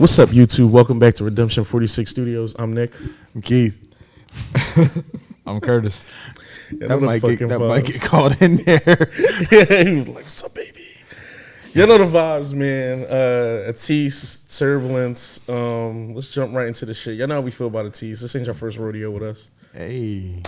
What's up, YouTube? Welcome back to Redemption 46 Studios. I'm Nick. I'm Keith. I'm Curtis. That might get called in there. Yeah, he was like, what's up, baby? You know the vibes, man. ATEEZ, Turbulence. Let's jump right into the shit. Y'all know how we feel about ATEEZ. This ain't your first rodeo with us. Hey.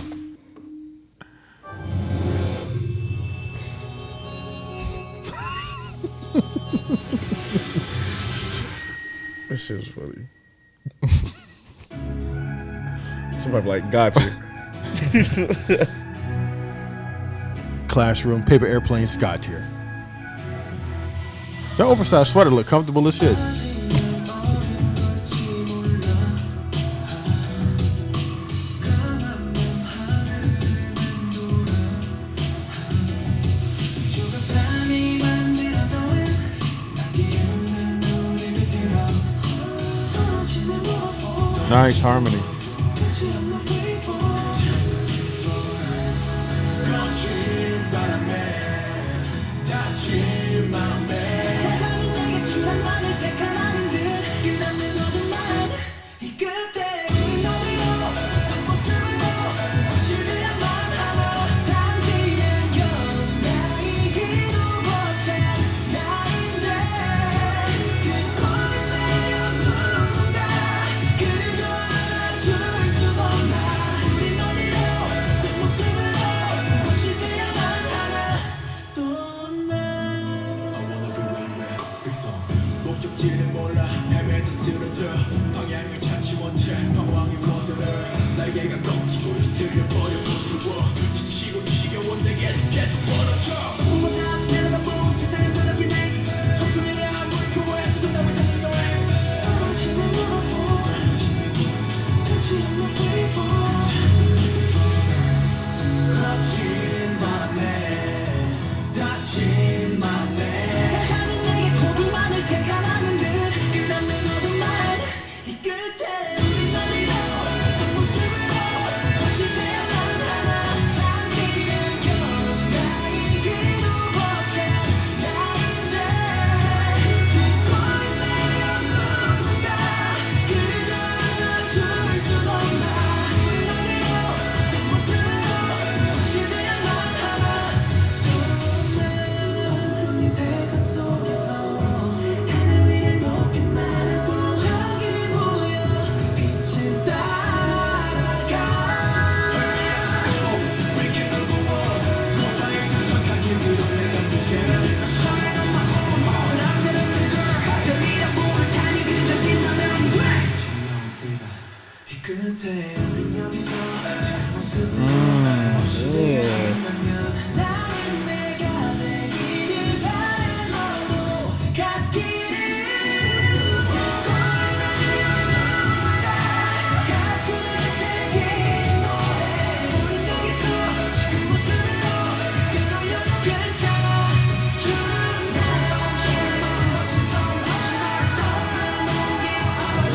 This shit is funny. Somebody be like, got you. Classroom, paper airplane, Scott tier. That oversized sweater look comfortable as shit. Nice harmony.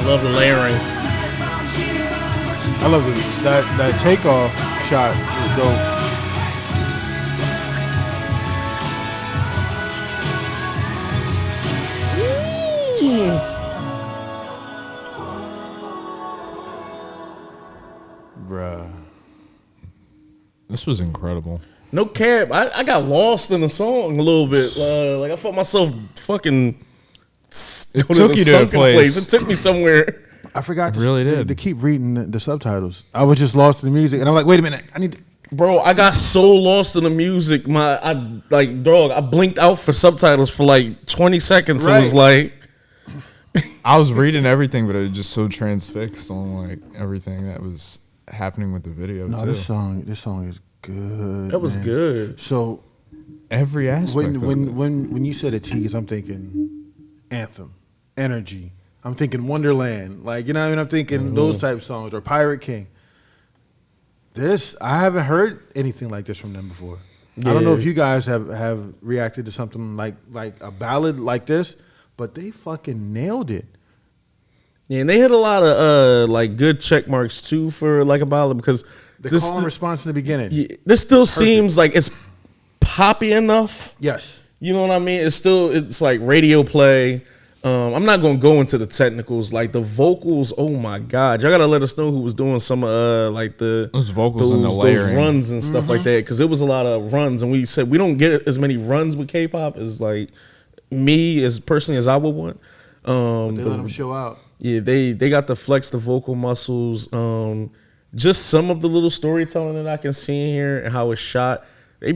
Love the layering. I love this. That takeoff shot is dope. Bruh. This was incredible. No cap. I got lost in the song a little bit. Like I felt myself fucking. It took you to a place. It took me somewhere. I forgot to keep reading the subtitles. I was just lost in the music, and I'm like, wait a minute, I need to. Bro, I got so lost in the music. I blinked out for subtitles for like 20 seconds. Right. It was like I was reading everything, but I was just so transfixed on like everything that was happening with the video. No, too. this song is good. That was good. So every aspect. When you said ATEEZ, I'm thinking Anthem, Energy. I'm thinking Wonderland. Like, you know what I mean? I'm thinking those type of songs, or Pirate King. I haven't heard anything like this from them before. Yeah. I don't know if you guys have reacted to something like a ballad like this, but they fucking nailed it. Yeah, and they hit a lot of like good check marks too for like a ballad, because the call and response in the beginning. Yeah, this still seems like it's poppy enough. Yes. You know what I mean? It's like radio play. I'm not gonna go into the technicals, like the vocals. Oh my god, y'all gotta let us know who was doing some like those vocals and the those layering. runs and stuff like that, because it was a lot of runs, and we said we don't get as many runs with K-pop as like me as personally as I would want. They let them show out. Yeah, they got to flex the vocal muscles. Just some of the little storytelling that I can see in here and how it's shot. They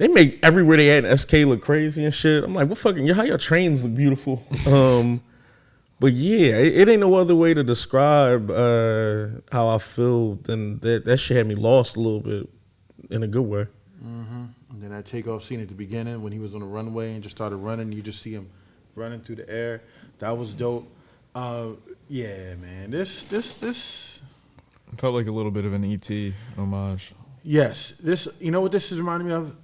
make everywhere they at in SK look crazy and shit. I'm like, what fucking, how your trains look beautiful. But yeah, it ain't no other way to describe how I feel than that shit had me lost a little bit in a good way. Mm-hmm. And then that takeoff scene at the beginning when he was on the runway and just started running, you just see him running through the air. That was dope. Yeah, man. This felt like a little bit of an ET homage. Yes. You know what this is reminding me of?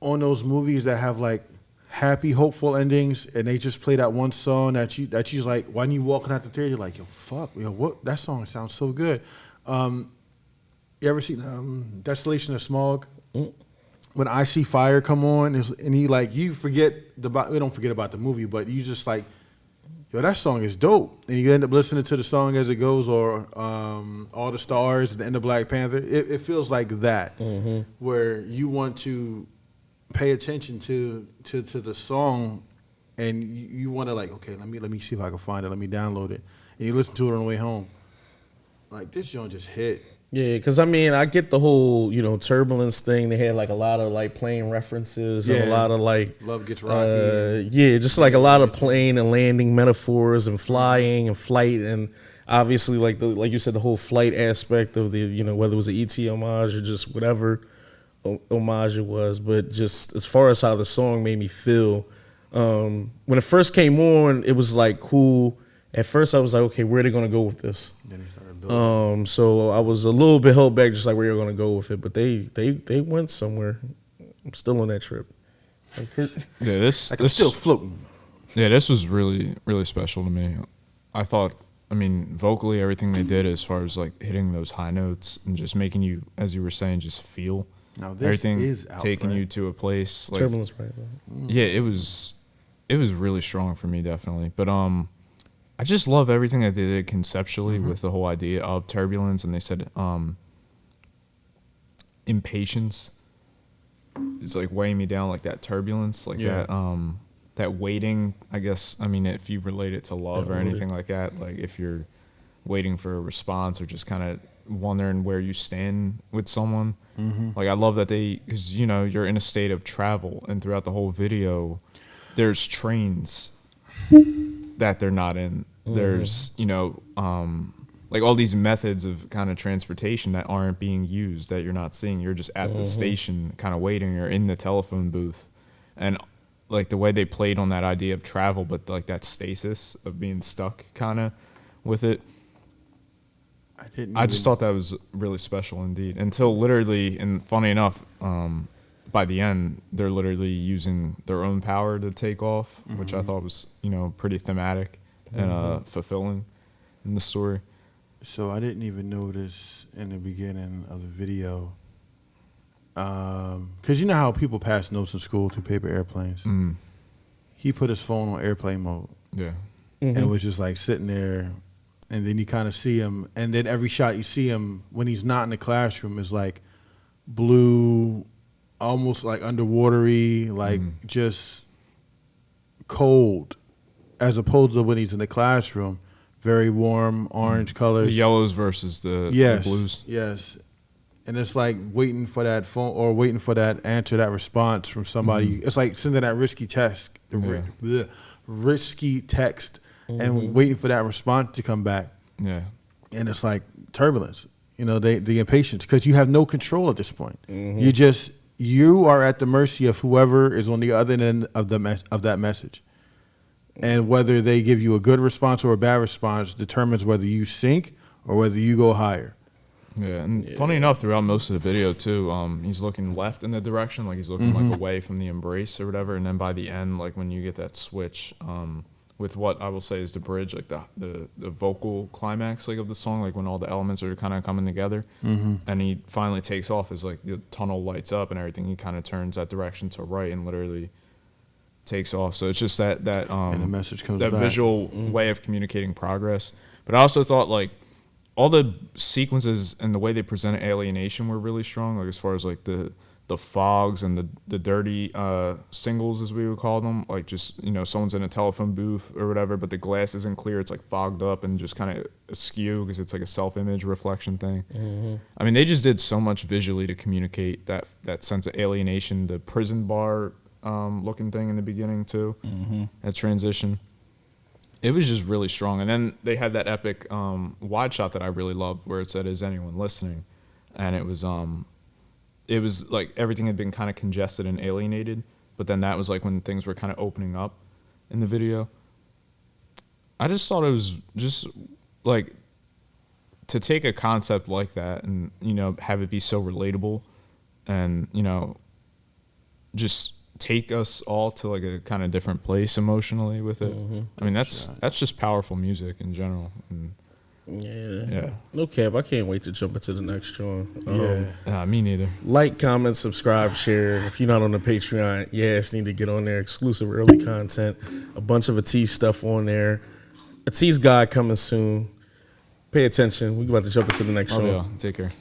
On those movies that have like happy, hopeful endings, and they just play that one song that you're like, when you walking out the theater, you're like, yo, fuck, yo, what? That song sounds so good. You ever seen Desolation of Smog? Mm. When I See Fire come on, and he like, we don't forget about the movie, but you just like, yo, that song is dope. And you end up listening to the song as it goes, or All the Stars at the end of Black Panther. It feels like that, where you want to pay attention to the song, and you want to like, okay, let me see if I can find it. Let me download it, and you listen to it on the way home. Like, this joint just hit. Yeah, because I mean, I get the whole, Turbulence thing. They had like a lot of like plane references and a lot of like Love Gets Rocky. Yeah, just like a lot of plane and landing metaphors and flying and flight, and obviously like you said, the whole flight aspect of the whether it was an ET homage or just whatever homage it was. But just as far as how the song made me feel, when it first came on, it was like cool. At first, I was like, okay, where are they gonna go with this? Then he started building. So I was a little bit held back, just like where you're gonna go with it. But they went somewhere. I'm still on that trip. Yeah, I'm still floating. Yeah, this was really, really special to me. I thought, vocally, everything they did as far as like hitting those high notes and just making you, as you were saying, just feel. Now this everything is out, taking right? you to a place like Turbulence, right? Yeah, it was really strong for me, definitely. But I just love everything that they did conceptually with the whole idea of turbulence, and they said impatience is like weighing me down, like that turbulence, like that waiting. I guess if you relate it to love or anything like that, like if you're waiting for a response or just kind of wondering where you stand with someone. Like I love that because you're in a state of travel, and throughout the whole video, there's trains that they're not in. There's like all these methods of kind of transportation that aren't being used, that you're not seeing. You're just at the station kind of waiting, or in the telephone booth, and like the way they played on that idea of travel, but like that stasis of being stuck kind of with it. I just thought that was really special indeed, until literally, and funny enough, by the end, they're literally using their own power to take off, which I thought was, pretty thematic and fulfilling in the story. So I didn't even notice in the beginning of the video, because you know how people pass notes in school through paper airplanes. He put his phone on airplane mode. Yeah. And was just like sitting there, and then you kind of see him, and then every shot you see him when he's not in the classroom is like blue, almost like underwatery, like just cold, as opposed to when he's in the classroom, very warm orange colors. The yellows versus the blues. Yes. And it's like waiting for that phone, or waiting for that answer, that response from somebody. It's like sending that risky text, risky text, and waiting for that response to come back. Yeah. And it's like turbulence, the impatience, because you have no control at this point. You are at the mercy of whoever is on the other end of that message. And whether they give you a good response or a bad response determines whether you sink or whether you go higher. Yeah, and funny enough, throughout most of the video too, he's looking left in the direction, like he's looking like away from the embrace or whatever. And then by the end, like when you get that switch, with what I will say is the bridge, like the vocal climax, like of the song, like when all the elements are kind of coming together, and he finally takes off, as like the tunnel lights up and everything, he kind of turns that direction to right, and literally takes off. So it's just that and the message comes that back. visual way of communicating progress. But I also thought like all the sequences and the way they presented alienation were really strong. Like as far as like the fogs and the dirty singles, as we would call them, like just, you know, someone's in a telephone booth or whatever, but the glass isn't clear, it's like fogged up and just kind of askew because it's like a self-image reflection thing. I mean, they just did so much visually to communicate that sense of alienation, the prison bar looking thing in the beginning too, that transition. It was just really strong. And then they had that epic wide shot that I really loved where it said, "Is anyone listening?" And it was like everything had been kind of congested and alienated, but then that was like when things were kind of opening up in the video. I just thought it was just like to take a concept like that and, you know, have it be so relatable and, you know, just take us all to like a kind of different place emotionally with it. I mean, that's just powerful music in general. And yeah. No cap. I can't wait to jump into the next one. Me neither. Like, comment, subscribe, share. If you're not on the Patreon, need to get on there. Exclusive early content. A bunch of ATEEZ stuff on there. ATEEZ Guide coming soon. Pay attention. We're about to jump into the next one. Yeah. Take care.